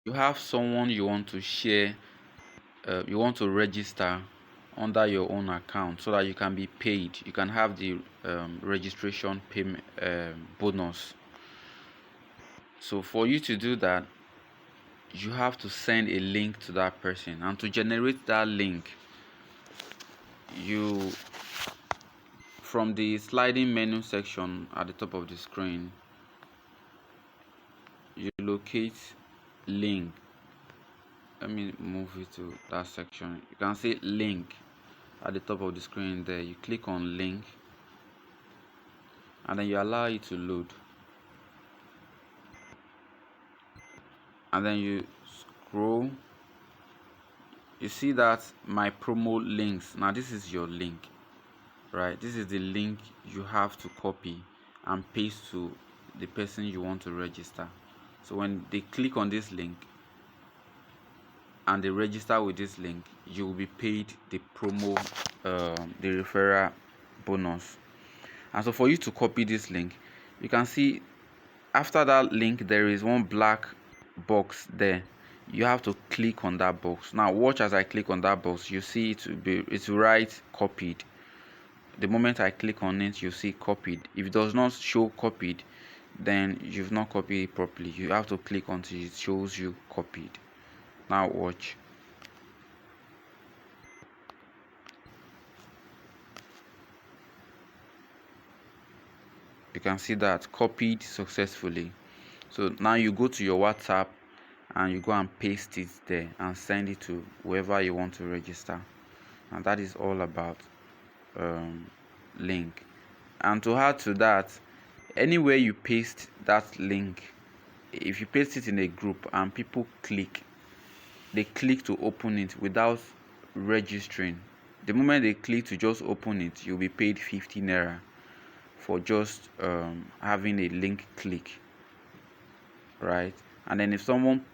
you have someone you want to share, you want to register under your own account so that you can be paid, you can have the registration payment bonus. So for you to do that, you have to send a link to that person, and to generate that link, you from the sliding menu section at the top of the screen, you locate link. Let me move it to that section. You can see link at the top of the screen there. You click on link, and then you allow it to load, and then you scroll. You see that my promo links. Now this is your link, right? This is the link you have to copy and paste to the person you want to register. So when they click on this link and they register with this link, you will be paid the promo, the referral bonus. And so for you to copy this link, you can see after that link there is one black box there. You have to click on that box. Now watch as I click on that box. You see it will write copied. The moment I click on it, you see copied. If it does not show copied, then you've not copied it properly. You have to click until it shows you copied. Now watch. You can see that copied successfully. So now you go to your WhatsApp and you go and paste it there and send it to whoever you want to register. And that is all about link. And to add to that, anywhere you paste that link, if you paste it in a group and people they click to open it without registering, the moment they click to just open it, you'll be paid 50 naira for just having a link click, right? And then if someone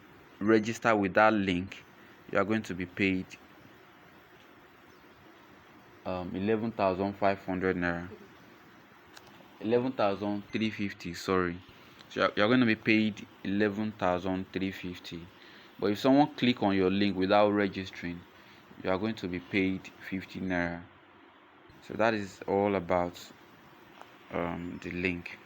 register with that link, you are going to be paid 11,500 naira, 11,350, sorry. So you're going to be paid 11,350. But if someone click on your link without registering, you are going to be paid 50 naira. So that is all about the link.